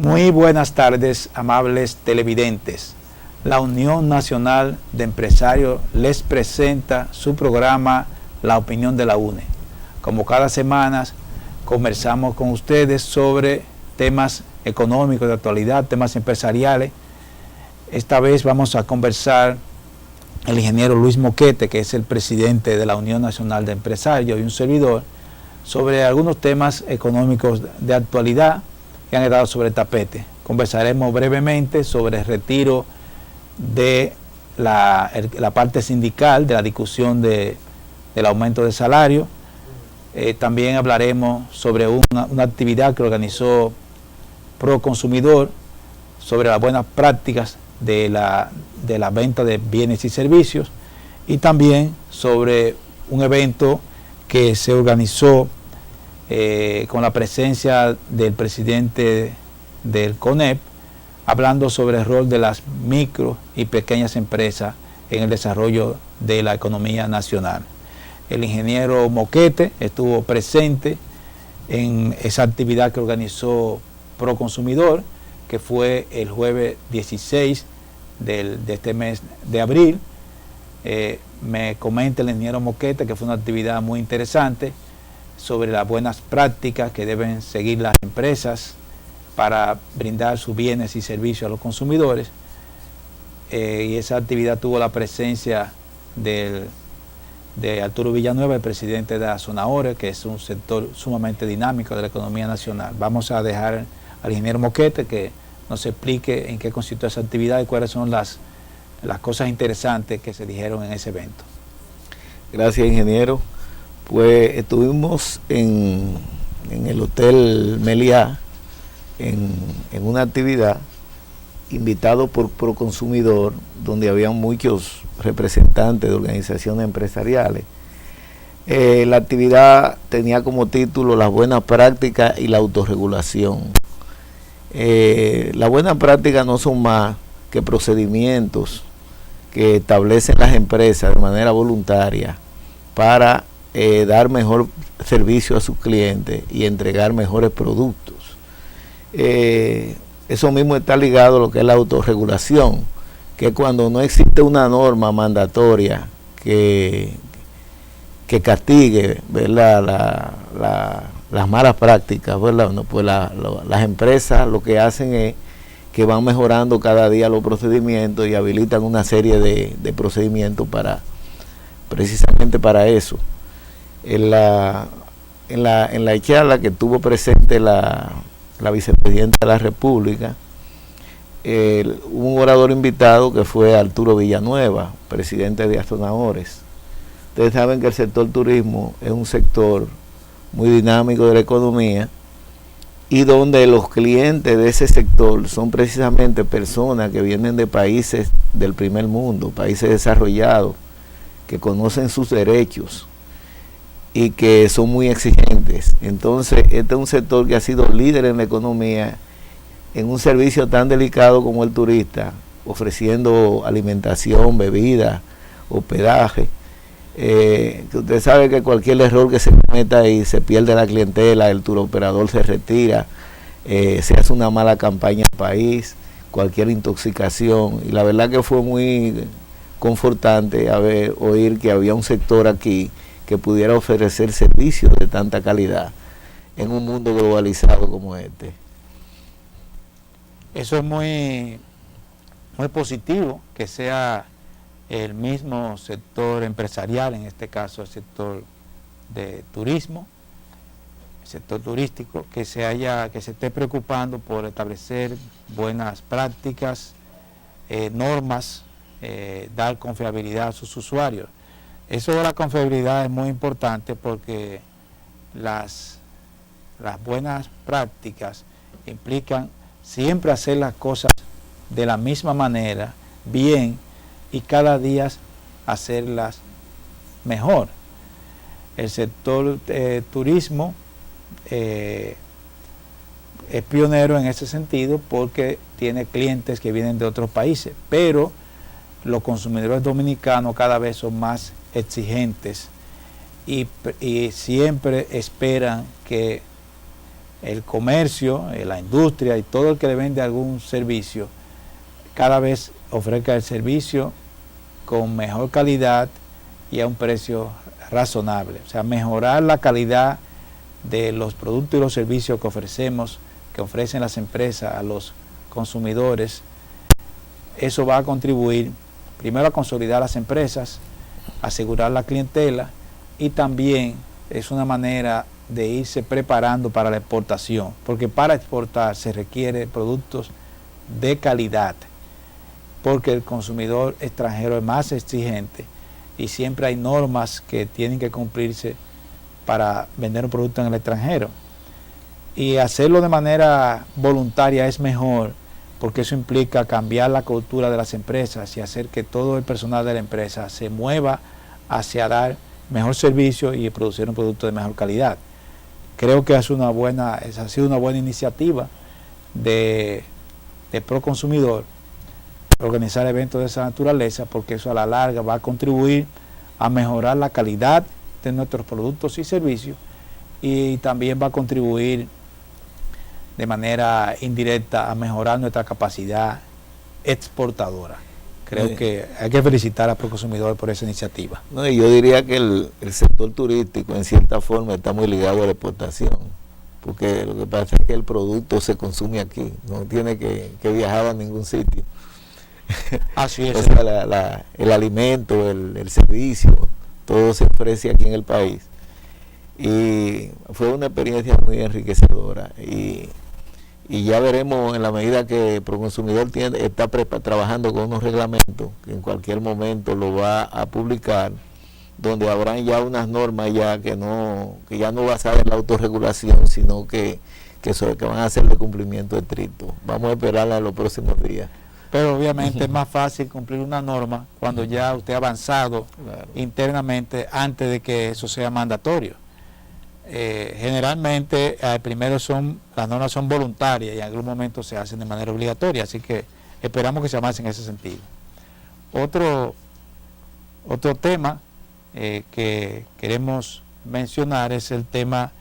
Muy buenas tardes, amables televidentes. La Unión Nacional de Empresarios les presenta su programa La Opinión de la UNE. Como cada semana, conversamos con ustedes sobre temas económicos de actualidad, temas empresariales. Esta vez vamos a conversar el ingeniero Luis Moquete, que es el presidente de la Unión Nacional de Empresarios y un servidor, sobre algunos temas económicos de actualidad que han quedado sobre el tapete. Conversaremos brevemente sobre el retiro de la parte sindical, de la discusión del aumento de salario. También hablaremos sobre una actividad que organizó Proconsumidor sobre las buenas prácticas de la venta de bienes y servicios, y también sobre un evento que se organizó con la presencia del presidente del CONEP, hablando sobre el rol de las micro y pequeñas empresas en el desarrollo de la economía nacional. El ingeniero Moquete estuvo presente en esa actividad que organizó Proconsumidor, que fue el jueves 16 de este mes de abril. Me comenta el ingeniero Moquete que fue una actividad muy interesante sobre las buenas prácticas que deben seguir las empresas para brindar sus bienes y servicios a los consumidores. Y esa actividad tuvo la presencia de Arturo Villanueva, el presidente de la Zonahora, que es un sector sumamente dinámico de la economía nacional. Vamos a dejar al ingeniero Moquete que nos explique en qué consistió esa actividad y cuáles son las cosas interesantes que se dijeron en ese evento. Gracias, ingeniero. Pues estuvimos en el Hotel Meliá en una actividad invitado por Proconsumidor, donde había muchos representantes de organizaciones empresariales. La actividad tenía como título Las buenas prácticas y la autorregulación. Las buenas prácticas no son más que procedimientos que establecen las empresas de manera voluntaria para dar mejor servicio a sus clientes y entregar mejores productos. Eso mismo está ligado a lo que es la autorregulación, que es cuando no existe una norma mandatoria que castigue, ¿verdad?, las malas prácticas, ¿verdad? No, pues las empresas lo que hacen es que van mejorando cada día los procedimientos y habilitan una serie de procedimientos precisamente para eso. En la charla que tuvo presente la vicepresidenta de la República, hubo un orador invitado que fue Arturo Villanueva, presidente de Azonadores. Ustedes saben que el sector turismo es un sector muy dinámico de la economía y donde los clientes de ese sector son precisamente personas que vienen de países del primer mundo, países desarrollados, que conocen sus derechos y que son muy exigentes. Entonces, este es un sector que ha sido líder en la economía en un servicio tan delicado como el turista, ofreciendo alimentación, bebida, hospedaje. Que usted sabe que cualquier error que se cometa ahí se pierde la clientela, el turoperador se retira, se hace una mala campaña al país, cualquier intoxicación. Y la verdad que fue muy confortante oír que había un sector aquí que pudiera ofrecer servicios de tanta calidad en un mundo globalizado como este. Eso es muy positivo, que sea el mismo sector empresarial, en este caso el sector de turismo, el sector turístico, que se esté preocupando por establecer buenas prácticas, normas, dar confiabilidad a sus usuarios. Eso de la confiabilidad es muy importante porque las buenas prácticas implican siempre hacer las cosas de la misma manera, bien, y cada día hacerlas mejor. El sector turismo es pionero en ese sentido porque tiene clientes que vienen de otros países, pero los consumidores dominicanos cada vez son más exigentes y siempre esperan que el comercio, la industria y todo el que le vende algún servicio cada vez ofrezca el servicio con mejor calidad y a un precio razonable. O sea, mejorar la calidad de los productos y los servicios que ofrecen las empresas a los consumidores. Eso va a contribuir primero a consolidar las empresas, asegurar la clientela, y también es una manera de irse preparando para la exportación, porque para exportar se requiere productos de calidad, porque el consumidor extranjero es más exigente y siempre hay normas que tienen que cumplirse para vender un producto en el extranjero. Y hacerlo de manera voluntaria es mejor, porque eso implica cambiar la cultura de las empresas y hacer que todo el personal de la empresa se mueva hacia dar mejor servicio y producir un producto de mejor calidad. Creo que ha sido una buena iniciativa de Proconsumidor organizar eventos de esa naturaleza, porque eso a la larga va a contribuir a mejorar la calidad de nuestros productos y servicios, y también va a contribuir de manera indirecta a mejorar nuestra capacidad exportadora. Creo que hay que felicitar a Proconsumidor por esa iniciativa. No, y yo diría que el sector turístico en cierta forma está muy ligado a la exportación, porque lo que pasa es que el producto se consume aquí, no tiene que viajar a ningún sitio. Así es. O sea, el alimento, el servicio, todo se ofrece aquí en el país. Y fue una experiencia muy enriquecedora. Y ya veremos en la medida que Proconsumidor está trabajando con unos reglamentos que en cualquier momento lo va a publicar, donde habrán ya unas normas ya que ya no basadas en la autorregulación, sino que van a ser de cumplimiento estricto. Vamos a esperarla en los próximos días. Pero obviamente es más fácil cumplir una norma cuando ya usted ha avanzado internamente antes de que eso sea mandatorio. Generalmente primero las normas son voluntarias y en algún momento se hacen de manera obligatoria, así que esperamos que se avance en ese sentido. Otro tema que queremos mencionar es el tema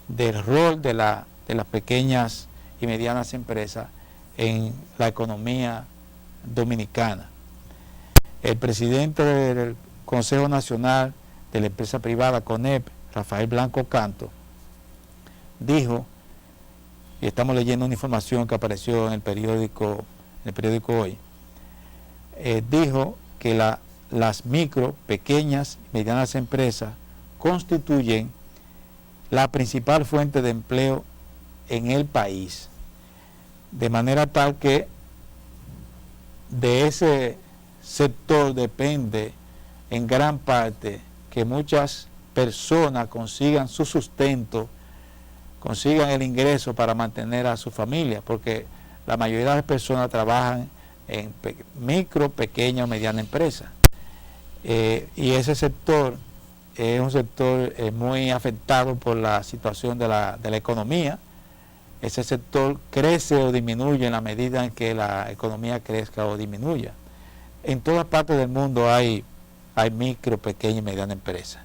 del rol de las pequeñas y medianas empresas en la economía dominicana. El presidente del Consejo Nacional de la Empresa Privada, CONEP, Rafael Blanco Canto, dijo, y estamos leyendo una información que apareció en el periódico Hoy, dijo que las micro, pequeñas y medianas empresas constituyen la principal fuente de empleo en el país, de manera tal que de ese sector depende en gran parte que muchas personas consigan su sustento, consigan el ingreso para mantener a su familia, porque la mayoría de las personas trabajan en micro, pequeña o mediana empresa. Y ese sector es un sector muy afectado por la situación de la economía. Ese sector crece o disminuye en la medida en que la economía crezca o disminuya. En todas partes del mundo hay micro, pequeña y mediana empresas.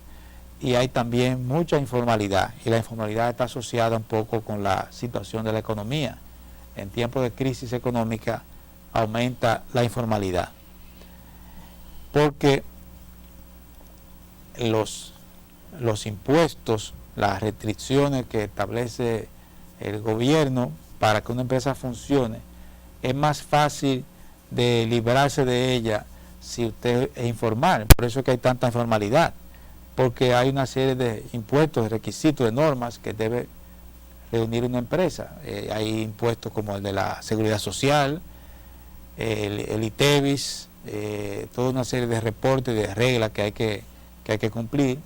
Y hay también mucha informalidad, y la informalidad está asociada un poco con la situación de la economía. En tiempos de crisis económica aumenta la informalidad, porque los impuestos, las restricciones que establece el gobierno para que una empresa funcione, es más fácil de librarse de ella si usted es informal. Por eso es que hay tanta informalidad, porque hay una serie de impuestos, de requisitos, de normas que debe reunir una empresa. Hay impuestos como el de la seguridad social, el ITEVIS, toda una serie de reportes, de reglas que hay que que hay que cumplir,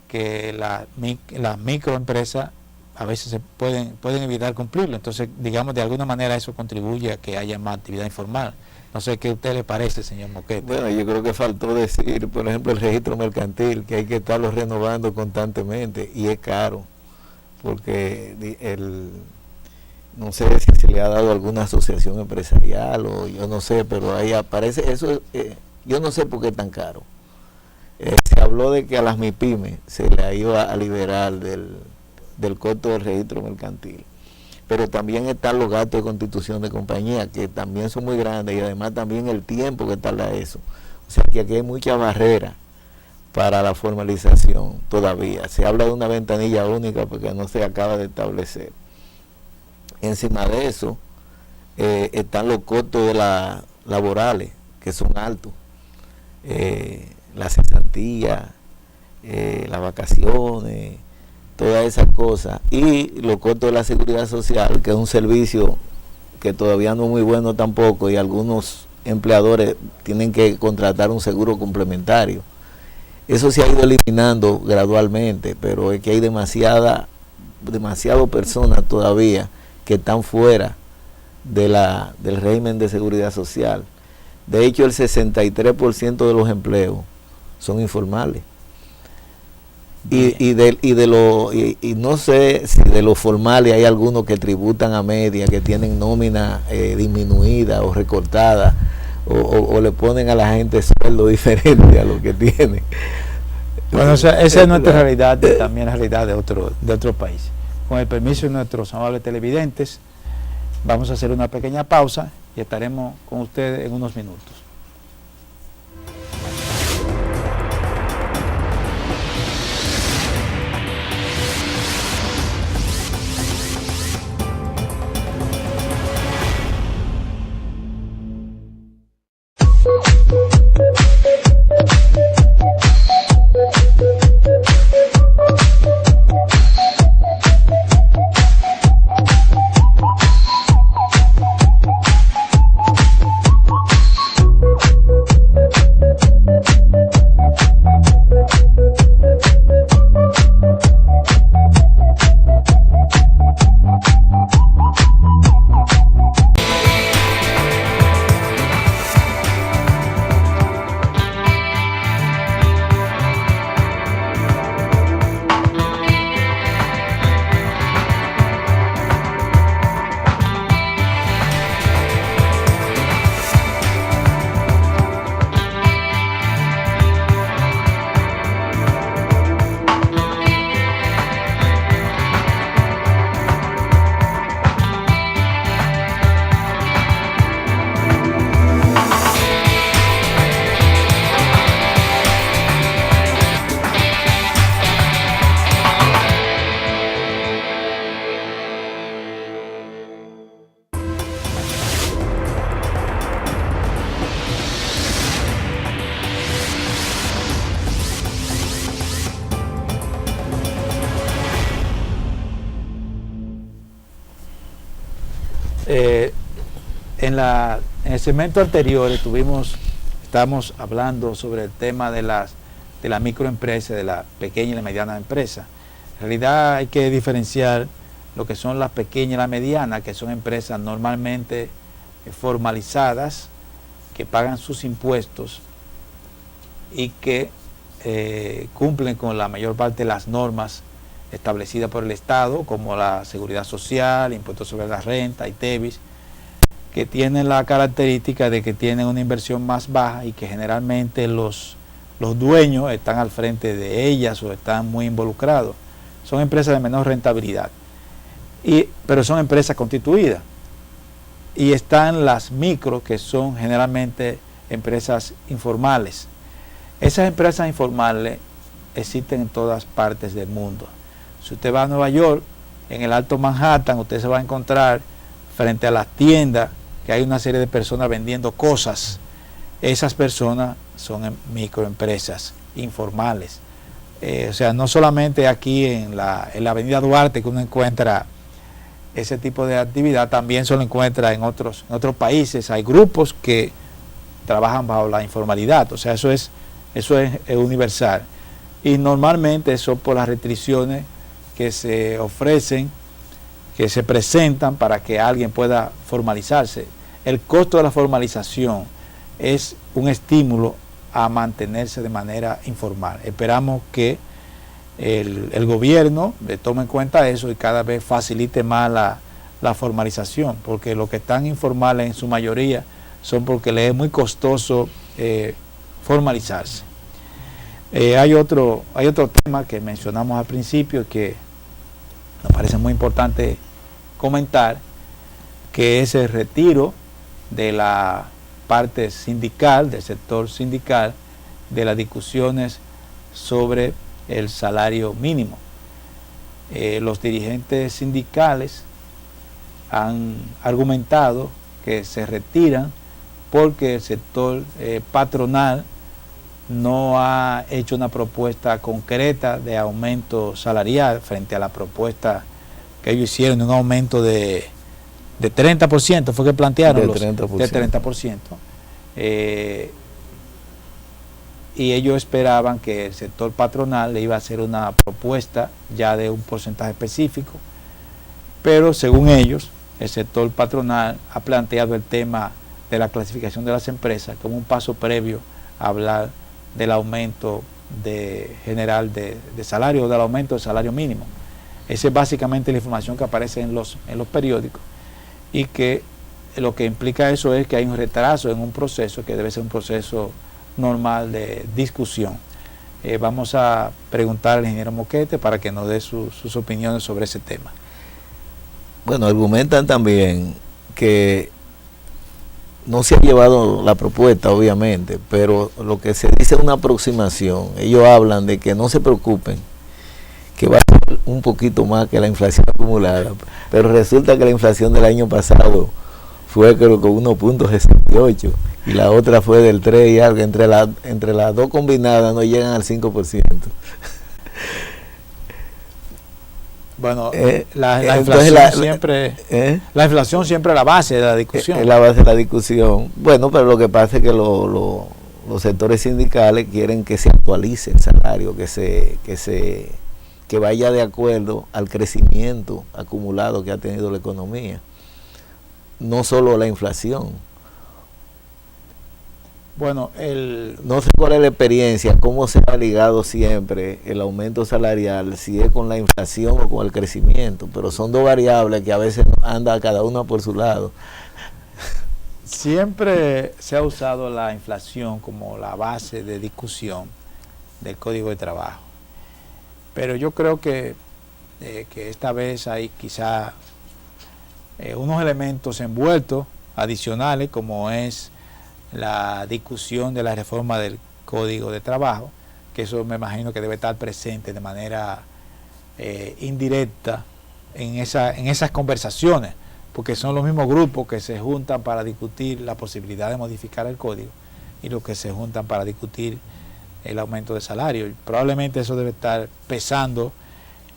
que las microempresas a veces se pueden evitar cumplirlo. Entonces, digamos, de alguna manera eso contribuye a que haya más actividad informal. No sé qué a usted le parece, señor Moquete. Bueno, yo creo que faltó decir, por ejemplo, el registro mercantil, que hay que estarlo renovando constantemente y es caro, porque no sé si se le ha dado a alguna asociación empresarial o yo no sé, pero ahí aparece eso, yo no sé por qué es tan caro. Se habló de que a las MIPYMES se le iba a liberar del costo del registro mercantil, pero también están los gastos de constitución de compañía, que también son muy grandes, y además también el tiempo que tarda eso. O sea que aquí hay mucha barrera para la formalización todavía. Se habla de una ventanilla única porque no se acaba de establecer. Encima de eso están los costos de laborales, que son altos. La cesantía, las vacaciones, todas esas cosas, y los costos de la seguridad social, que es un servicio que todavía no es muy bueno tampoco, y algunos empleadores tienen que contratar un seguro complementario. Eso se ha ido eliminando gradualmente, pero es que hay demasiado personas todavía que están fuera del régimen de seguridad social. De hecho, el 63% de los empleos son informales. Y no sé si de los formales hay algunos que tributan a media, que tienen nómina disminuida o recortada, o le ponen a la gente sueldo diferente a lo que tiene. Bueno, esa es nuestra realidad y también la realidad de otro país. Con el permiso de nuestros amables televidentes, vamos a hacer una pequeña pausa y estaremos con ustedes en unos minutos. En el segmento anterior estamos hablando sobre el tema de la microempresa, de la pequeña y la mediana empresa. En realidad hay que diferenciar lo que son las pequeñas y las medianas, que son empresas normalmente formalizadas, que pagan sus impuestos y que cumplen con la mayor parte de las normas establecidas por el Estado, como la seguridad social, impuestos sobre la renta, ITEVIS, que tienen la característica de que tienen una inversión más baja y que generalmente los dueños están al frente de ellas o están muy involucrados. Son empresas de menor rentabilidad, pero son empresas constituidas. Y están las micro, que son generalmente empresas informales. Esas empresas informales existen en todas partes del mundo. Si usted va a Nueva York, en el Alto Manhattan, usted se va a encontrar frente a las tiendas que hay una serie de personas vendiendo cosas. Esas personas son microempresas informales. O sea, no solamente aquí en la avenida Duarte que uno encuentra ese tipo de actividad, también se lo encuentra en otros países. Hay grupos que trabajan bajo la informalidad, o sea, eso es universal. y normalmente eso por las restricciones que se ofrecen, que se presentan para que alguien pueda formalizarse. El costo de la formalización es un estímulo a mantenerse de manera informal. Esperamos que el gobierno tome en cuenta eso y cada vez facilite más la formalización, porque los que están informales en su mayoría son porque les es muy costoso formalizarse. Hay otro tema que mencionamos al principio que nos parece muy importante comentar, que es el retiro de la parte sindical, del sector sindical, de las discusiones sobre el salario mínimo. Los dirigentes sindicales han argumentado que se retiran porque el sector patronal no ha hecho una propuesta concreta de aumento salarial frente a la propuesta que ellos hicieron de un aumento de 30%, fue que plantearon de 30%. Y ellos esperaban que el sector patronal le iba a hacer una propuesta ya de un porcentaje específico, pero según ellos, el sector patronal ha planteado el tema de la clasificación de las empresas como un paso previo a hablar del aumento general de salario o del aumento del salario mínimo. Esa es básicamente la información que aparece en los periódicos, y que lo que implica eso es que hay un retraso en un proceso que debe ser un proceso normal de discusión. Vamos a preguntar al ingeniero Moquete para que nos dé sus opiniones sobre ese tema. Bueno, argumentan también que no se ha llevado la propuesta, obviamente, pero lo que se dice es una aproximación. Ellos hablan de que no se preocupen, que va a ser un poquito más que la inflación acumulada, pero resulta que la inflación del año pasado fue creo que 1.68 y la otra fue del 3 y algo, entre las dos combinadas no llegan al 5%. Bueno, la inflación la inflación siempre es la base de la discusión. Es la base de la discusión. Bueno, pero lo que pasa es que los sectores sindicales quieren que se actualice el salario, que vaya de acuerdo al crecimiento acumulado que ha tenido la economía, no solo la inflación. Bueno, no sé cuál es la experiencia, cómo se ha ligado siempre el aumento salarial, si es con la inflación o con el crecimiento, pero son dos variables que a veces anda cada una por su lado. Siempre se ha usado la inflación como la base de discusión del Código de Trabajo, pero yo creo que esta vez hay quizá unos elementos envueltos adicionales, como es la discusión de la reforma del Código de Trabajo, que eso me imagino que debe estar presente de manera indirecta en esas conversaciones, porque son los mismos grupos que se juntan para discutir la posibilidad de modificar el código y los que se juntan para discutir el aumento de salario. Y probablemente eso debe estar pesando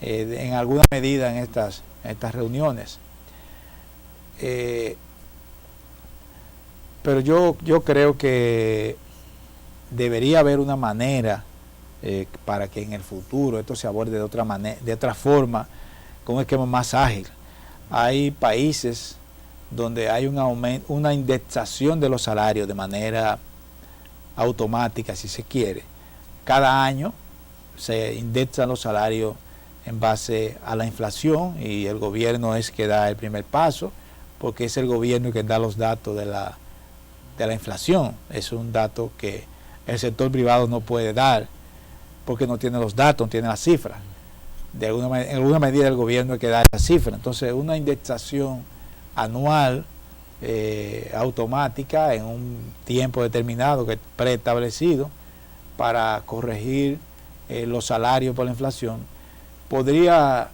en alguna medida en estas reuniones. Pero yo creo que debería haber una manera para que en el futuro esto se aborde de otra forma, con un esquema más ágil. Hay países donde hay un aumento, una indexación de los salarios de manera automática, si se quiere. Cada año se indexan los salarios en base a la inflación y el gobierno es que da el primer paso, porque es el gobierno que da los datos de la inflación. Es un dato que el sector privado no puede dar porque no tiene los datos, no tiene las cifras. En alguna medida el gobierno es que da esa cifra. Entonces una indexación anual automática en un tiempo determinado que preestablecido para corregir los salarios por la inflación podría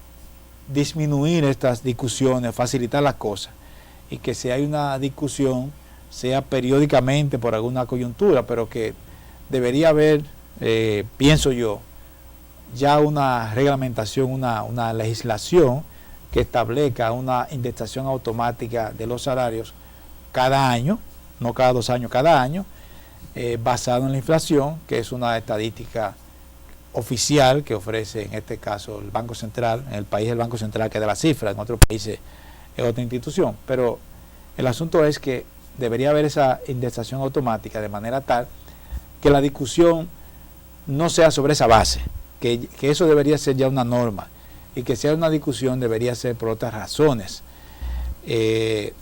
disminuir estas discusiones, facilitar las cosas, y que si hay una discusión sea periódicamente por alguna coyuntura, pero que debería haber, pienso yo, ya una reglamentación, una legislación que establezca una indexación automática de los salarios cada año, no cada 2 años, cada año, basado en la inflación, que es una estadística oficial que ofrece en este caso el Banco Central, en el país el Banco Central que da la cifra, en otros países es otra institución, pero el asunto es que debería haber esa indexación automática de manera tal que la discusión no sea sobre esa base, que eso debería ser ya una norma, y que sea una discusión debería ser por otras razones, y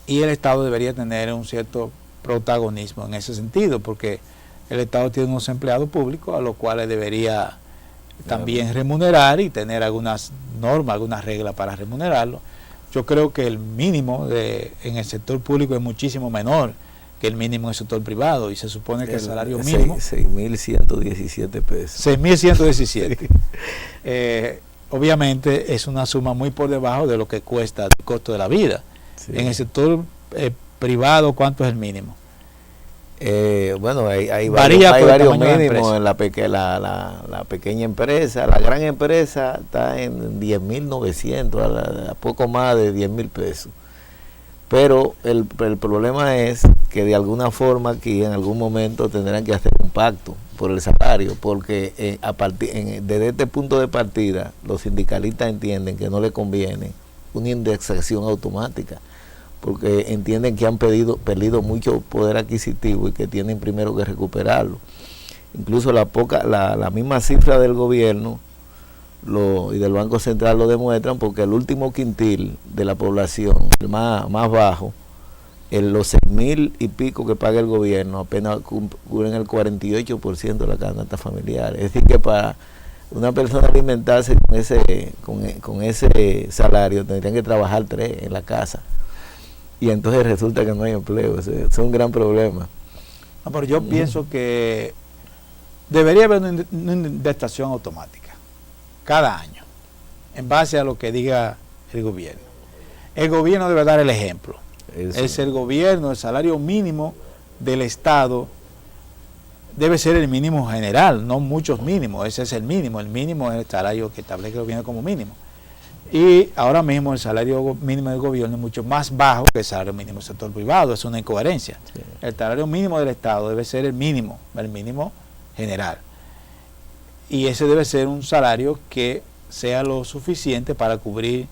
el Estado debería tener un cierto protagonismo en ese sentido, porque el Estado tiene unos empleados públicos a los cuales debería también remunerar y tener algunas normas, algunas reglas para remunerarlo. Yo creo que el mínimo en el sector público es muchísimo menor que el mínimo en el sector privado, y se supone que el salario mínimo 6.117 pesos. 6.117. Obviamente es una suma muy por debajo de lo que cuesta el costo de la vida. Sí. En el sector privado, ¿cuánto es el mínimo? Bueno, hay varios mínimos en la pequeña empresa. La gran empresa está en 10.900, a poco más de 10.000 pesos. Pero el problema es que de alguna forma aquí en algún momento tendrán que hacer un pacto por el salario, porque desde este punto de partida los sindicalistas entienden que no les conviene una indexación automática, porque entienden que han perdido mucho poder adquisitivo y que tienen primero que recuperarlo. Incluso la misma cifra del gobierno y del Banco Central lo demuestran, porque el último quintil de la población, el más bajo, los 6.000 y pico que paga el gobierno apenas cubren el 48% de la canasta familiar. Es decir, que para una persona alimentarse con ese salario tendrían que trabajar 3 en la casa, y entonces resulta que no hay empleo. Eso es un gran problema. No, pero yo pienso que debería haber una indexación automática cada año en base a lo que diga el gobierno. El gobierno debe dar el ejemplo. Eso. Es el gobierno, el salario mínimo del Estado debe ser el mínimo general, no muchos mínimos. Ese es el mínimo es el salario que establece el gobierno como mínimo. Y ahora mismo el salario mínimo del gobierno es mucho más bajo que el salario mínimo del sector privado. Es una incoherencia. Sí. El salario mínimo del Estado debe ser el mínimo general. Y ese debe ser un salario que sea lo suficiente para cubrir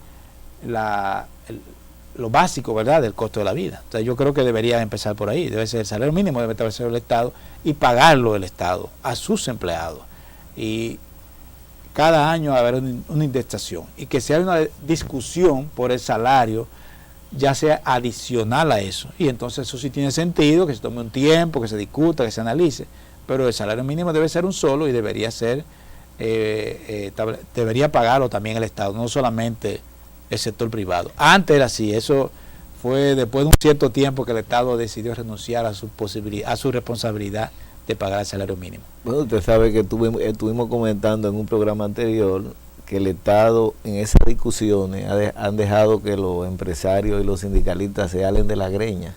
lo básico, ¿verdad?, del costo de la vida. Entonces yo creo que debería empezar por ahí. Debe ser el salario mínimo, debe establecer el Estado y pagarlo el Estado a sus empleados. Y cada año haber una indexación, y que sea una discusión por el salario, ya sea adicional a eso. Y entonces eso sí tiene sentido, que se tome un tiempo, que se discuta, que se analice. Pero el salario mínimo debe ser un solo y debería ser debería pagarlo también el Estado, no solamente el sector privado. Antes era así. Eso fue después de un cierto tiempo que el Estado decidió renunciar a su responsabilidad de pagar el salario mínimo. Bueno, usted sabe que estuvimos comentando en un programa anterior que el Estado en esas discusiones han dejado que los empresarios y los sindicalistas se halen de la greña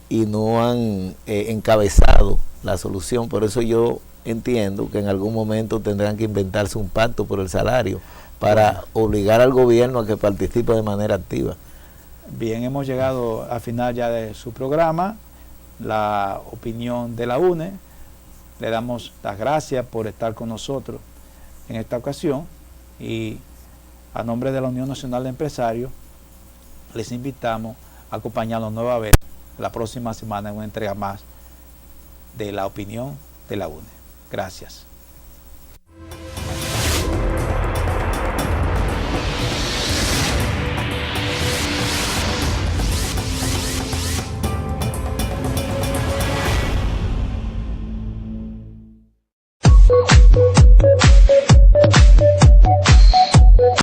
y no han encabezado la solución. Por eso yo entiendo que en algún momento tendrán que inventarse un pacto por el salario para obligar al gobierno a que participe de manera activa. Bien, hemos llegado al final ya de su programa, la opinión de la UNE. Le damos las gracias por estar con nosotros en esta ocasión, y a nombre de la Unión Nacional de Empresarios les invitamos a acompañarnos nuevamente la próxima semana en una entrega más de la opinión de la UNE. Gracias.